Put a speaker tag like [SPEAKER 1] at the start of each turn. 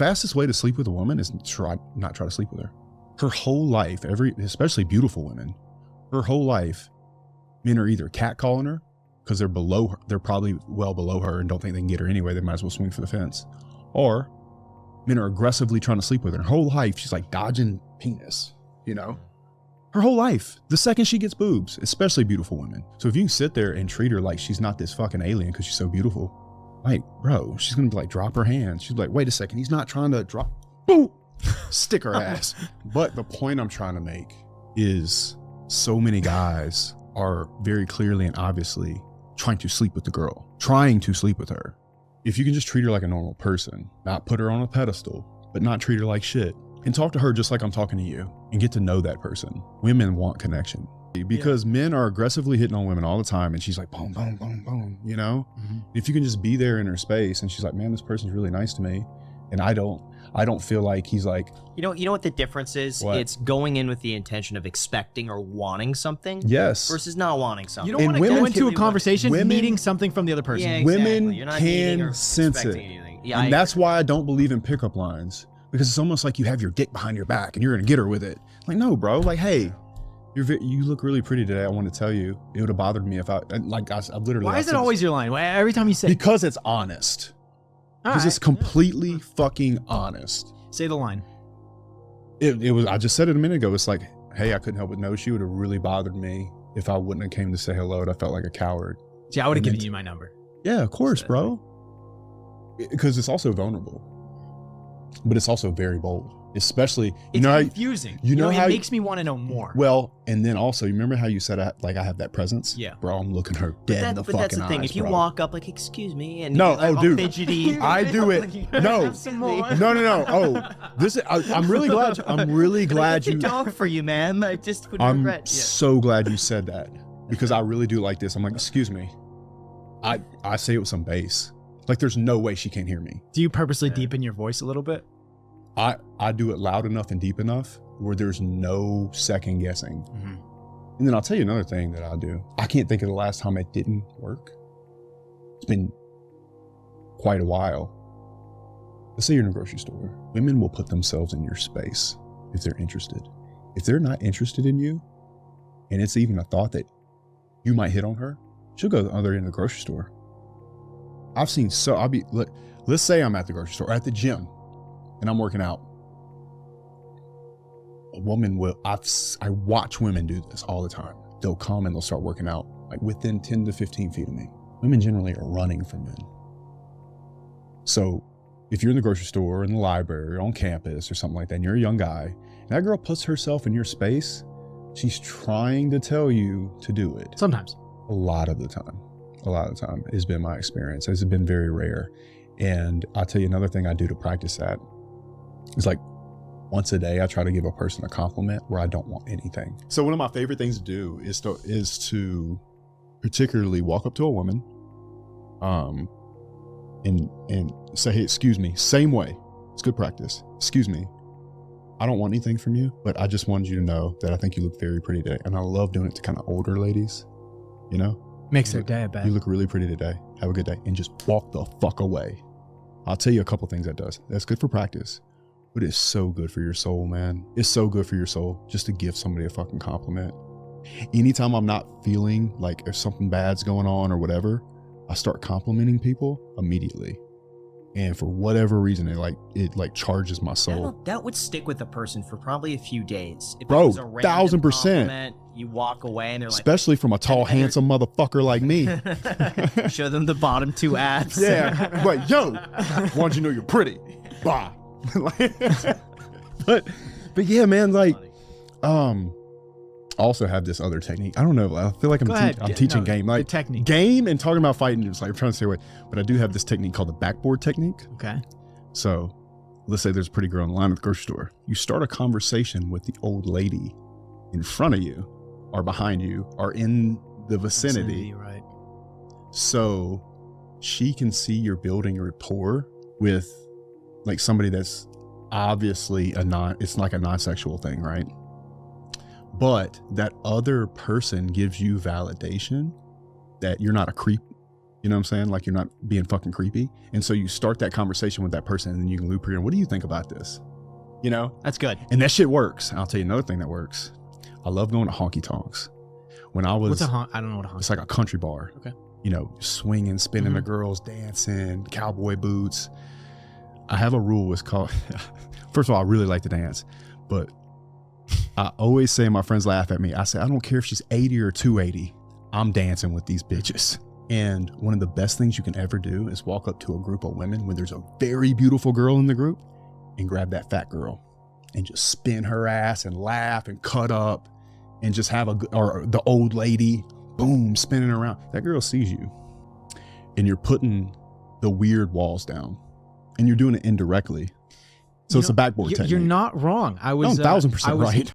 [SPEAKER 1] fastest way to sleep with a woman is not try to sleep with her. Her whole life, especially beautiful women, her whole life, men are either catcalling her because they're below her, they're probably well below her and don't think they can get her anyway. They might as well swing for the fence. Or men are aggressively trying to sleep with her. Her whole life, she's like dodging penis, you know? Her whole life, the second she gets boobs, especially beautiful women. So if you can sit there and treat her like she's not this fucking alien because she's so beautiful, like, bro, she's gonna be like, drop her hands. She's like, wait a second, he's not trying to drop, boom, stick her ass. But the point I'm trying to make is so many guys are very clearly and obviously trying to sleep with the girl, trying to sleep with her. If you can just treat her like a normal person, not put her on a pedestal, but not treat her like shit, and talk to her just like I'm talking to you and get to know that person. Women want connection because men are aggressively hitting on women all the time. And she's like, boom, boom, boom, boom, you know? Mm-hmm. If you can just be there in her space and she's like, man, this person's really nice to me. And I don't feel like he's like,
[SPEAKER 2] you know what the difference is?
[SPEAKER 1] What?
[SPEAKER 2] It's going in with the intention of expecting or wanting something.
[SPEAKER 1] Yes.
[SPEAKER 2] Versus not wanting something.
[SPEAKER 3] You don't want to go into a conversation needing something from the other person.
[SPEAKER 2] Yeah, exactly.
[SPEAKER 1] Women
[SPEAKER 2] You're not
[SPEAKER 1] can sense it.
[SPEAKER 2] Yeah,
[SPEAKER 1] and that's why I don't believe in pickup lines, because it's almost like you have your dick behind your back and you're going to get her with it. Like, no, bro. Like, hey, you look really pretty today. I want to tell you, it would have bothered me if I literally.
[SPEAKER 3] Why is it always your line? Every time you say.
[SPEAKER 1] Because it's honest. Because it's completely fucking honest.
[SPEAKER 3] Say the line.
[SPEAKER 1] It was, I just said it a minute ago. It's like, hey, I couldn't help but notice you. It would have really bothered me if I wouldn't have came to say hello and I felt like a coward.
[SPEAKER 3] See, I would have given you my number.
[SPEAKER 1] Yeah, of course, bro. Because it's also vulnerable, but it's also very bold. Especially,
[SPEAKER 3] it's confusing.
[SPEAKER 1] You know how
[SPEAKER 3] it makes me want to know more.
[SPEAKER 1] Well, and then also, you remember how you said I have that presence?
[SPEAKER 3] Yeah,
[SPEAKER 1] bro. I'm looking her dead in the fucking eyes. But that's the thing.
[SPEAKER 2] If you walk up like, excuse me, and
[SPEAKER 1] no,
[SPEAKER 2] like,
[SPEAKER 1] dude,
[SPEAKER 2] fidgety,
[SPEAKER 1] I do it. No. Oh, this is. I'm really glad. I'm really glad you.
[SPEAKER 2] Dog for you, man. I just would regret.
[SPEAKER 1] I'm so glad you said that, because I really do like this. I'm like, excuse me. I say it with some bass. Like, there's no way she can't hear me.
[SPEAKER 3] Do you purposely deepen your voice a little bit?
[SPEAKER 1] I do it loud enough and deep enough where there's no second guessing.
[SPEAKER 3] Mm-hmm.
[SPEAKER 1] And then I'll tell you another thing that I do. I can't think of the last time it didn't work. It's been quite a while. Let's say you're in a grocery store. Women will put themselves in your space if they're interested. If they're not interested in you, and it's even a thought that you might hit on her, she'll go to the other end of the grocery store. let's say I'm at the grocery store or at the gym and I'm working out. A woman will, I watch women do this all the time. They'll come and they'll start working out like within 10 to 15 feet of me. Women generally are running from men. So if you're in the grocery store or in the library or on campus or something like that, and you're a young guy, and that girl puts herself in your space, she's trying to tell you to do it.
[SPEAKER 3] Sometimes.
[SPEAKER 1] A lot of the time has been my experience. It's been very rare. And I'll tell you another thing I do to practice that is like once a day, I try to give a person a compliment where I don't want anything. So one of my favorite things to do is to particularly walk up to a woman, and say, hey, excuse me, same way. It's good practice. Excuse me. I don't want anything from you, but I just wanted you to know that I think you look very pretty today. And I love doing it to kind of older ladies, you know?
[SPEAKER 3] Makes their day, I bet.
[SPEAKER 1] You look really pretty today. Have a good day. And just walk the fuck away. I'll tell you a couple things that does. That's good for practice, but it's so good for your soul, man. It's so good for your soul just to give somebody a fucking compliment. Anytime I'm not feeling like if something bad's going on or whatever, I start complimenting people immediately. And for whatever reason, it charges my soul.
[SPEAKER 2] That would stick with a person for probably a few days. If
[SPEAKER 1] bro,
[SPEAKER 2] it was a
[SPEAKER 1] 1000%.
[SPEAKER 2] You walk away and they're like,
[SPEAKER 1] especially from a tall, handsome motherfucker like me.
[SPEAKER 2] Show them the bottom two abs.
[SPEAKER 1] Yeah, like, yo, wanted you to know you're pretty. Bah. but yeah, man, like, I also have this other technique. I don't know. I feel like I'm teaching game. Like
[SPEAKER 3] technique. Game
[SPEAKER 1] and talking about fighting. It's like I'm trying to stay away. But I do have this technique called the backboard technique.
[SPEAKER 3] Okay.
[SPEAKER 1] So let's say there's a pretty girl in the line at the grocery store. You start a conversation with the old lady in front of you or behind you or in the vicinity.
[SPEAKER 3] Right.
[SPEAKER 1] So she can see you're building a rapport with like somebody that's obviously it's like a non-sexual thing, right? But that other person gives you validation that you're not a creep You know what I'm saying? Like you're not being fucking creepy. And so you start that conversation with that person and then you can loop her in. What do you think about this? You know?
[SPEAKER 3] That's good.
[SPEAKER 1] And that shit works. I'll tell you another thing that works. I love going to honky tonks. When I was,
[SPEAKER 3] What's a honk? I don't know what a honk.
[SPEAKER 1] it's like a country bar.
[SPEAKER 3] Okay.
[SPEAKER 1] You know, swinging, spinning, the girls dancing, cowboy boots. I have a rule. It's called, first of all, I really like to dance, but I always say, my friends laugh at me. I say, I don't care if she's 80 or 280. I'm dancing with these bitches. And one of the best things you can ever do is walk up to a group of women when there's a very beautiful girl in the group and grab that fat girl and just spin her ass and laugh and cut up and just have or the old lady, boom, spinning around. That girl sees you and you're putting the weird walls down and you're doing it indirectly. So it's a backboard technique.
[SPEAKER 3] You're not wrong. I was
[SPEAKER 1] No, 1,000% right.